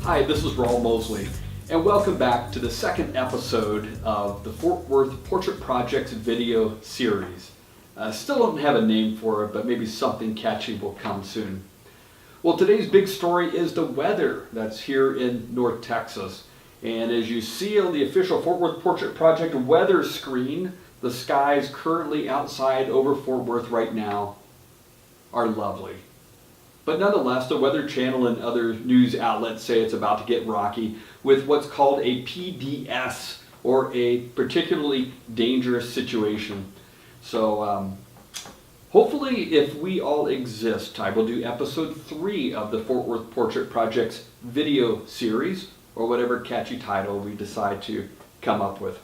Hi, this is Mosley, and welcome back to the second episode of the Fort Worth Portrait Projects video series. Still don't have a name for it, but maybe something catchy will come soon. Well, today's big story is the weather that's here in North Texas. And as you see on the official Fort Worth Portrait Project weather screen, the skies currently outside over Fort Worth right now are lovely. But nonetheless, the Weather Channel and other news outlets say it's about to get rocky with what's called a PDS, or a particularly dangerous situation. So hopefully, if we all exist, I will do episode 3 of the Fort Worth Portrait Project's video series, or whatever catchy title we decide to come up with.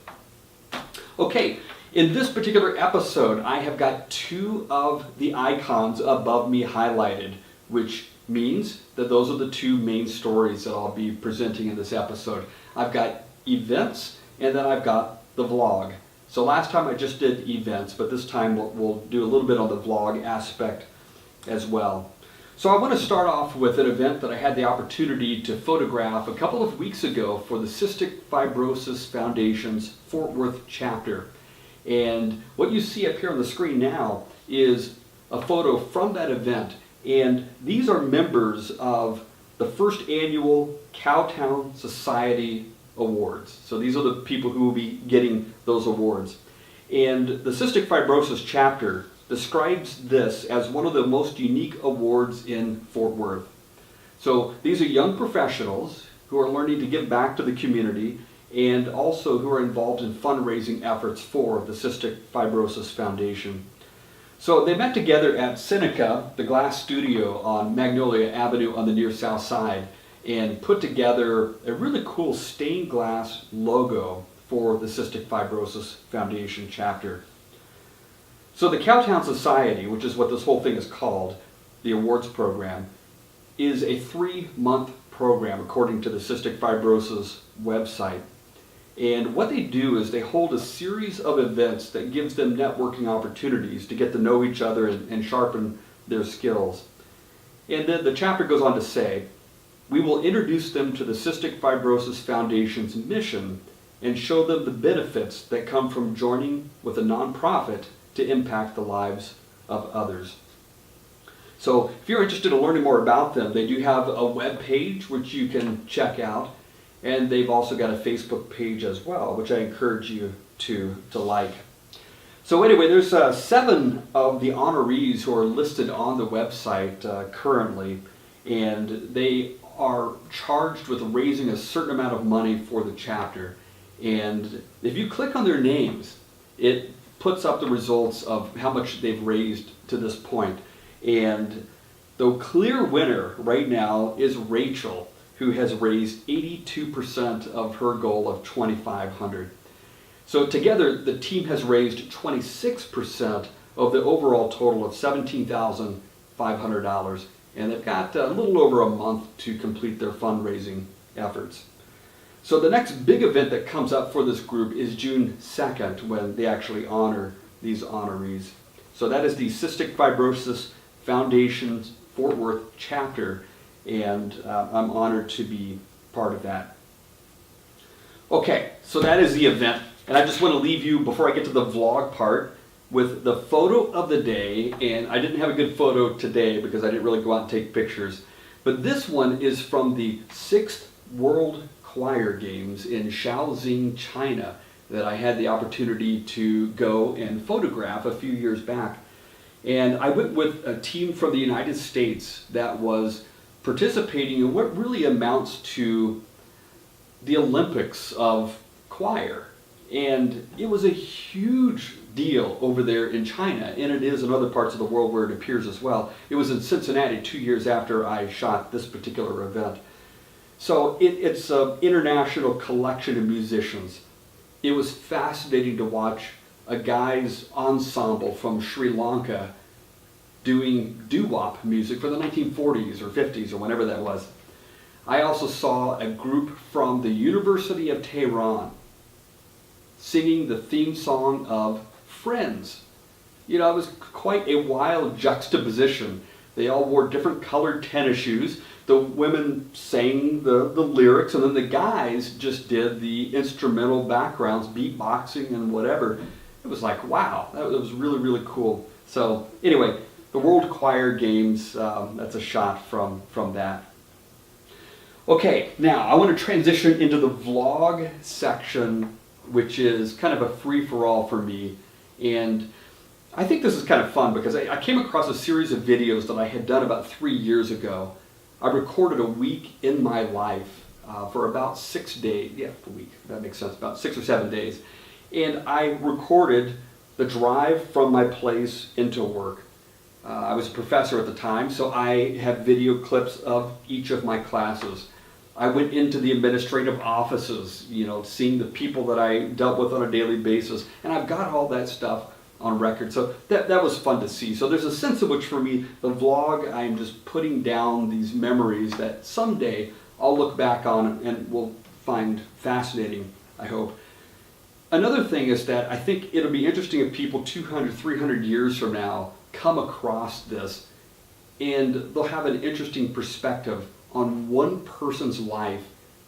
Okay, in this particular episode, I have got 2 of the icons above me highlighted, which means that those are the 2 main stories that I'll be presenting in this episode. I've got events, and then I've got the vlog. So last time I just did events, but this time we'll do a little bit on the vlog aspect as well. So I want to start off with an event that I had the opportunity to photograph a couple of weeks ago for the Cystic Fibrosis Foundation's Fort Worth chapter. And what you see up here on the screen now is a photo from that event. And these are members of the first annual Cowtown Society Awards. So these are the people who will be getting those awards. And the Cystic Fibrosis chapter describes this as one of the most unique awards in Fort Worth. So these are young professionals who are learning to give back to the community and also who are involved in fundraising efforts for the Cystic Fibrosis Foundation. So they met together at Seneca, the glass studio on Magnolia Avenue on the near south side, and put together a really cool stained glass logo for the Cystic Fibrosis Foundation chapter. So the Cowtown Society, which is what this whole thing is called, the awards program, is a 3-month program according to the Cystic Fibrosis website. And what they do is they hold a series of events that gives them networking opportunities to get to know each other and sharpen their skills. And then the chapter goes on to say, we will introduce them to the Cystic Fibrosis Foundation's mission and show them the benefits that come from joining with a nonprofit to impact the lives of others. So if you're interested in learning more about them, they do have a web page which you can check out. And they've also got a Facebook page as well, which I encourage you to like. So anyway, there's 7 of the honorees who are listed on the website currently, and they are charged with raising a certain amount of money for the chapter. And if you click on their names, it puts up the results of how much they've raised to this point. And the clear winner right now is Rachel, who has raised 82% of her goal of $2,500. So together, the team has raised 26% of the overall total of $17,500, and they've got a little over a month to complete their fundraising efforts. So the next big event that comes up for this group is June 2nd, when they actually honor these honorees. So that is the Cystic Fibrosis Foundation's Fort Worth chapter, and I'm honored to be part of that. Okay, so that is the event, and I just want to leave you, before I get to the vlog part, with the photo of the day. And I didn't have a good photo today because I didn't really go out and take pictures, but this one is from the 6th World Choir Games in Shaoxing, China, that I had the opportunity to go and photograph a few years back. And I went with a team from the United States that was participating in what really amounts to the Olympics of choir. And it was a huge deal over there in China, and it is in other parts of the world where it appears as well. It was in Cincinnati 2 years after I shot this particular event. So it's an international collection of musicians. It was fascinating to watch a guy's ensemble from Sri Lanka doing doo-wop music for the 1940s or 50s or whenever that was. I also saw a group from the University of Tehran singing the theme song of Friends. You know, it was quite a wild juxtaposition. They all wore different colored tennis shoes. the women sang the lyrics, and then the guys just did the instrumental backgrounds, beatboxing and whatever. It was like, wow, that was really, really cool. So anyway, the World Choir Games, that's a shot from that. Okay, now I want to transition into the vlog section, which is kind of a free-for-all for me. And I think this is kind of fun because I came across a series of videos that I had done about 3 years ago. I recorded a week in my life for about 6 days. Yeah, a week, that makes sense, about 6 or 7 days. And I recorded the drive from my place into work. I was a professor at the time, so I have video clips of each of my classes. I went into the administrative offices, seeing the people that I dealt with on a daily basis, and I've got all that stuff on record. So that was fun to see. So there's a sense in which, for me, the vlog, I'm just putting down these memories that someday I'll look back on and will find fascinating, I hope. Another thing is that I think it'll be interesting if people 200, 300 years from now come across this, and they'll have an interesting perspective on one person's life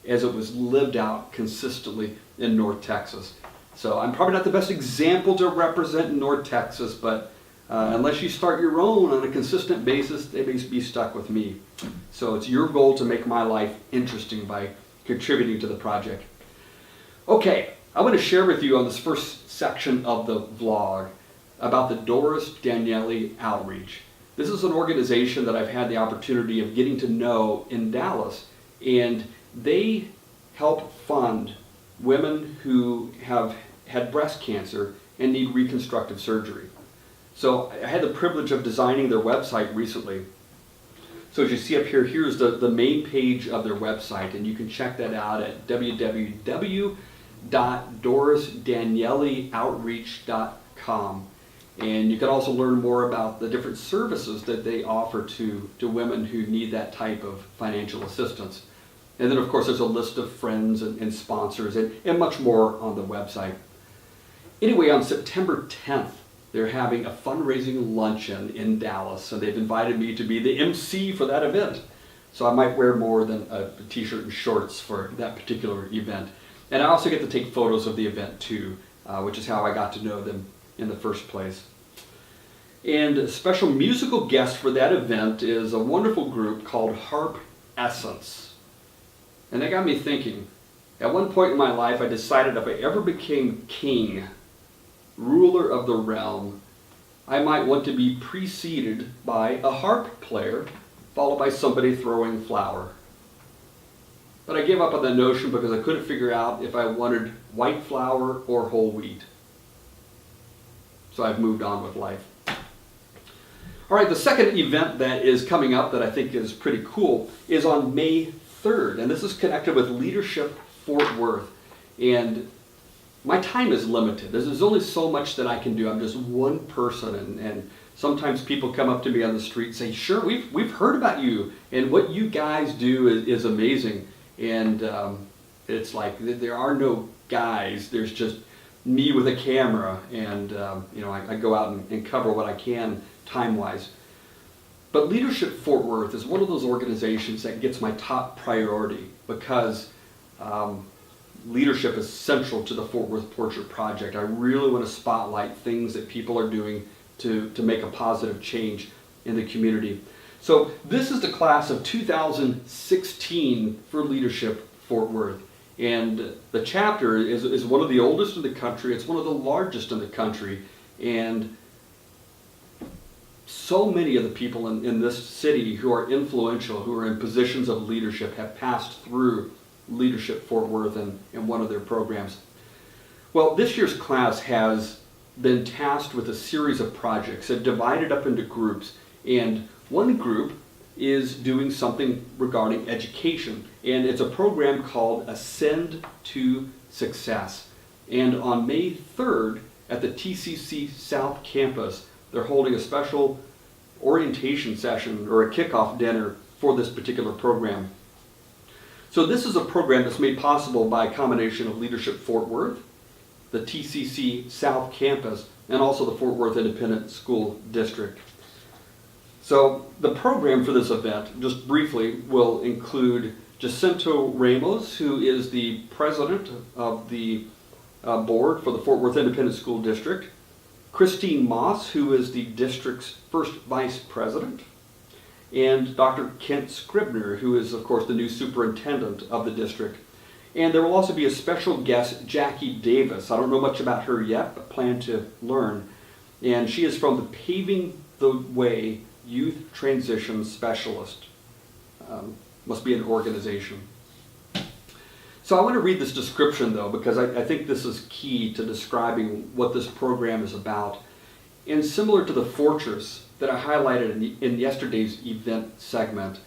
as it was lived out consistently in North Texas. So I'm probably not the best example to represent North Texas, but unless you start your own on a consistent basis, they may be stuck with me. So it's your goal to make my life interesting by contributing to the project. Okay, I want to share with you on this first section of the vlog about the Doris Daniele Outreach. This is an organization that I've had the opportunity of getting to know in Dallas, and they help fund women who have had breast cancer and need reconstructive surgery. So I had the privilege of designing their website recently. So as you see up here, here's the main page of their website, and you can check that out at www.dorisdanieleoutreach.com. And you can also learn more about the different services that they offer to women who need that type of financial assistance. And then, of course, there's a list of friends and sponsors and much more on the website. Anyway, on September 10th, they're having a fundraising luncheon in Dallas, and they've invited me to be the MC for that event. So I might wear more than a t-shirt and shorts for that particular event. And I also get to take photos of the event too, which is how I got to know them in the first place. And a special musical guest for that event is a wonderful group called Harp Essence. And that got me thinking. At one point in my life, I decided if I ever became king, ruler of the realm, I might want to be preceded by a harp player, followed by somebody throwing flour. But I gave up on that notion because I couldn't figure out if I wanted white flour or whole wheat. So I've moved on with life. All right, the second event that is coming up that I think is pretty cool is on May 3rd, and this is connected with Leadership Fort Worth. And my time is limited. There's only so much that I can do. I'm just one person, and sometimes people come up to me on the street and say, sure, we've heard about you, and what you guys do is amazing. And it's like there are no guys, there's just me with a camera, and I go out and cover what I can time-wise. But Leadership Fort Worth is one of those organizations that gets my top priority because leadership is central to the Fort Worth Portrait Project. I really want to spotlight things that people are doing to make a positive change in the community. So this is the class of 2016 for Leadership Fort Worth. And the chapter is one of the oldest in the country. It's one of the largest in the country. And so many of the people in this city who are influential, who are in positions of leadership, have passed through Leadership Fort Worth and one of their programs. Well, this year's class has been tasked with a series of projects that divided up into groups. And one group is doing something regarding education, and it's a program called Ascend to Success. And on May 3rd at the TCC South Campus, they're holding a special orientation session or a kickoff dinner for this particular program. So this is a program that's made possible by a combination of Leadership Fort Worth, the TCC South Campus, and also the Fort Worth Independent School District. So the program for this event, just briefly, will include Jacinto Ramos, who is the president of the board for the Fort Worth Independent School District, Christine Moss, who is the district's first vice president, and Dr. Kent Scribner, who is, of course, the new superintendent of the district. And there will also be a special guest, Jackie Davis. I don't know much about her yet, but plan to learn. And she is from the Paving the Way Youth Transition Specialist. Must be an organization. So I want to read this description, though, because I think this is key to describing what this program is about. And similar to the Fortress that I highlighted in yesterday's event segment,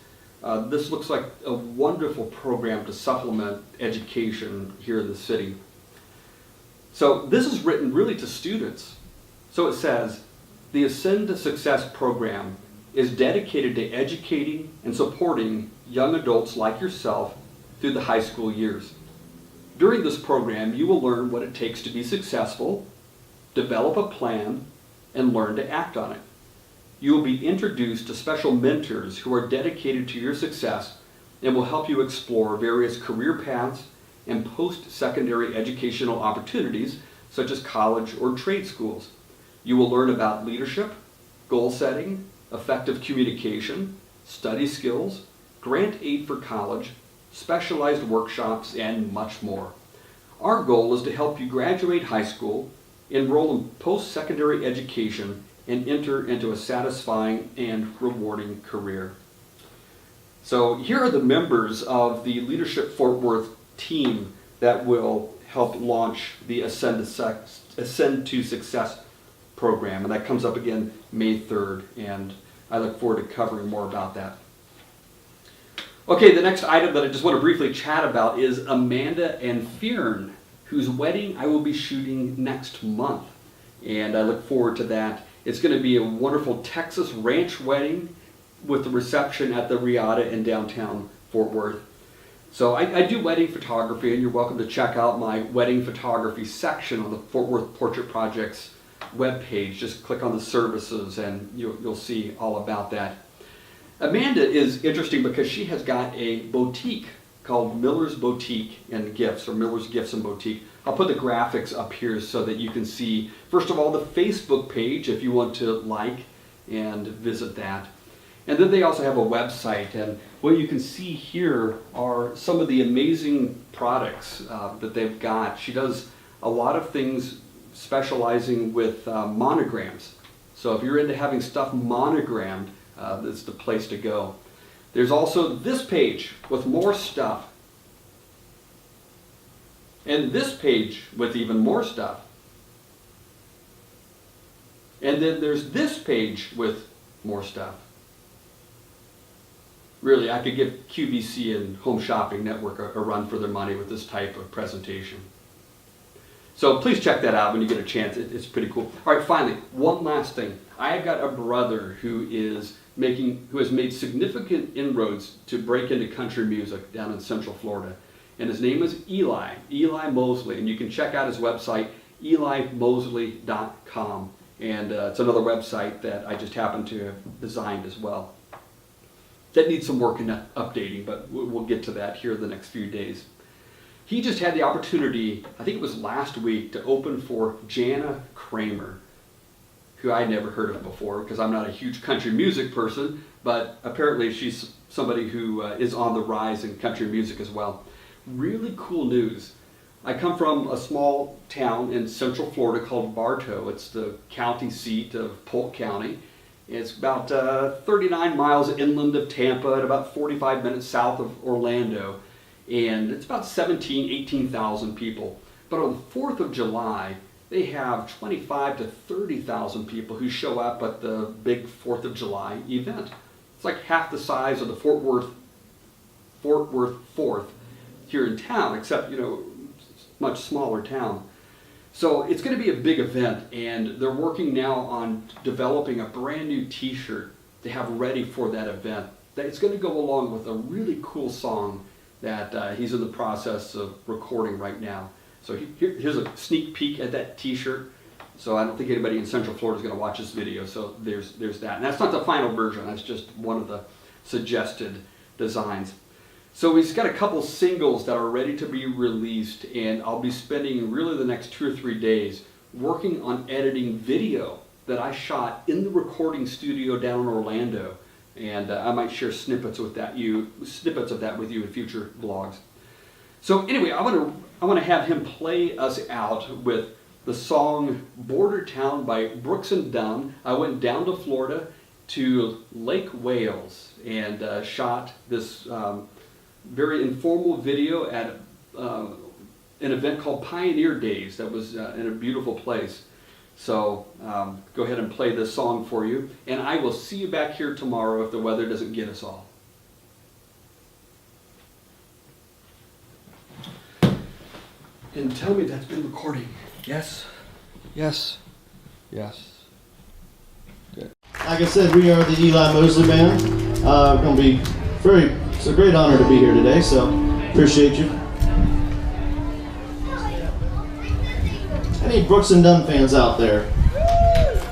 this looks like a wonderful program to supplement education here in the city. So this is written really to students. So it says, the Ascend to Success program is dedicated to educating and supporting young adults like yourself through the high school years. During this program, you will learn what it takes to be successful, develop a plan, and learn to act on it. You will be introduced to special mentors who are dedicated to your success and will help you explore various career paths and post-secondary educational opportunities such as college or trade schools. You will learn about leadership, goal setting, effective communication, study skills, grant aid for college, specialized workshops, and much more. Our goal is to help you graduate high school, enroll in post-secondary education, and enter into a satisfying and rewarding career. So here are the members of the Leadership Fort Worth team that will help launch the Ascend to Success program, and that comes up again May 3rd, and I look forward to covering more about that. Okay, the next item that I just want to briefly chat about is Amanda and Fearn, whose wedding I will be shooting next month, and I look forward to that. It's going to be a wonderful Texas ranch wedding with the reception at the Riata in downtown Fort Worth. So I do wedding photography, and you're welcome to check out my wedding photography section on the Fort Worth Portrait Project's webpage. Just click on the services and you'll see all about that. Amanda is interesting because she has got a boutique called Miller's Boutique and Gifts, or Miller's Gifts and Boutique. I'll put the graphics up here so that you can see, first of all, the Facebook page if you want to like and visit that. And then they also have a website, and what you can see here are some of the amazing products that they've got. She does a lot of things specializing with monograms. So if you're into having stuff monogrammed, that's the place to go. There's also this page with more stuff, and this page with even more stuff. And then there's this page with more stuff. Really, I could give QVC and Home Shopping Network a run for their money with this type of presentation. So please check that out when you get a chance. It's pretty cool. All right, finally, one last thing. I've got a brother who has made significant inroads to break into country music down in Central Florida. And his name is Eli Mosley. And you can check out his website, elimosley.com. And it's another website that I just happen to have designed as well. That needs some work and updating, but we'll get to that here in the next few days. He just had the opportunity, I think it was last week, to open for Jana Kramer, who I'd never heard of before because I'm not a huge country music person, but apparently she's somebody who is on the rise in country music as well. Really cool news. I come from a small town in Central Florida called Bartow. It's the county seat of Polk County. It's about 39 miles inland of Tampa and about 45 minutes south of Orlando. And it's about 18,000 people. But on the 4th of July, they have 25 to 30,000 people who show up at the big 4th of July event. It's like half the size of the Fort Worth 4th here in town, except, much smaller town. So it's going to be a big event, and they're working now on developing a brand new t-shirt to have ready for that event. It's going to go along with a really cool song that he's in the process of recording right now. So here's a sneak peek at that t-shirt. So I don't think anybody in Central Florida is going to watch this video. So there's that. And that's not the final version. That's just one of the suggested designs. So he's got a couple singles that are ready to be released, and I'll be spending really the next 2 or 3 days working on editing video that I shot in the recording studio down in Orlando. And I might share snippets of that with you in future vlogs. So anyway, I want to have him play us out with the song Border Town by Brooks and Dunn. I went down to Florida to Lake Wales and shot this very informal video at an event called Pioneer Days that was in a beautiful place. So go ahead and play this song for you, and I will see you back here tomorrow if the weather doesn't get us all. And tell me that's been recording. Yes, yes, yes. Good. Like I said, we are the Eli Mosley Band. It's a great honor to be here today, so appreciate you. Any Brooks and Dunn fans out there?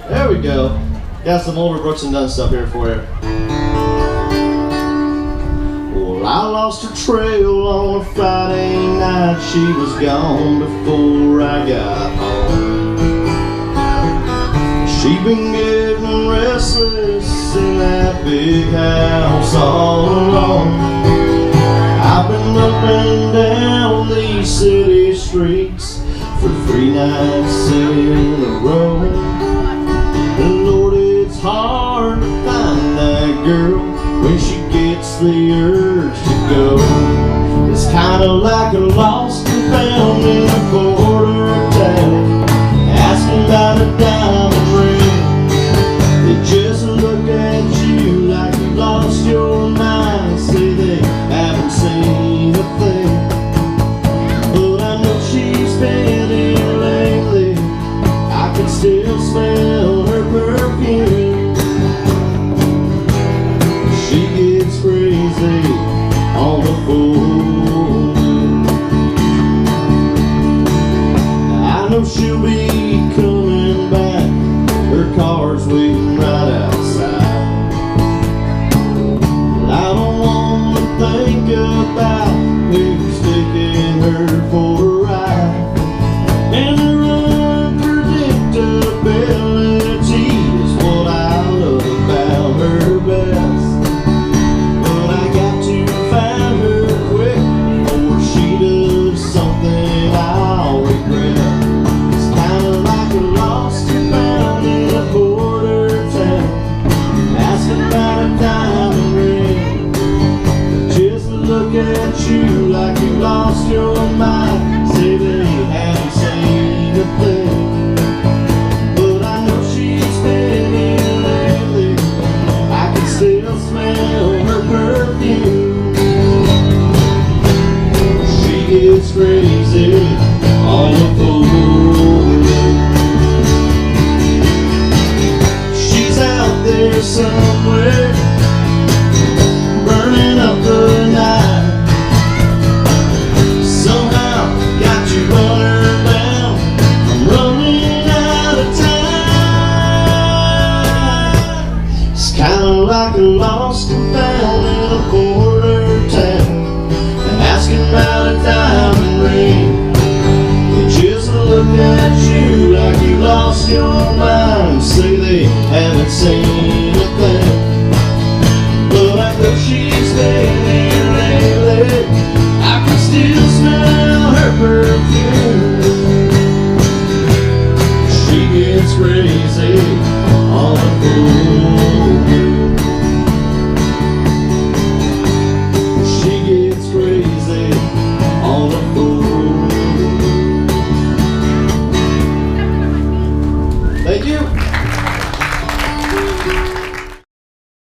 There we go. Got some older Brooks and Dunn stuff here for you. Well, I lost her trail on a Friday night. She was gone before I got home. She been getting restless in that big house all alone. I've been up and down these city streets for 3 nights in a row. And Lord, it's hard to find that girl when she gets the urge to go. It's kinda like a lost and found in a border town, asking about a diamond ring. They just look at you like you lost your mind, say they haven't seen a thing. But I know she's been here lately, I can still smell her perfume. She gets crazy on the phone. I know she'll be coming back, her car's waiting right outside. But I don't want to think about who's taking her for a ride. And her unpredictability is what I love about her best. But I got to find her quick before she does something I'll regret. It's kinda like a lost and found in a border town, asking about a diamond ring. Just look at you like you lost your mind, say they haven't seen a thing. But I know she's been here lately, I can still smell her perfume. She gets crazy on the phone. She's out there somewhere, burning up the night. Somehow got to run her down, I'm running out of time. It's kinda like a lost and found in a border town, asking about a diamond ring. They just look at you like you lost your mind, say they haven't seen a thing. But I know she's been here lately, I can still smell her perfume.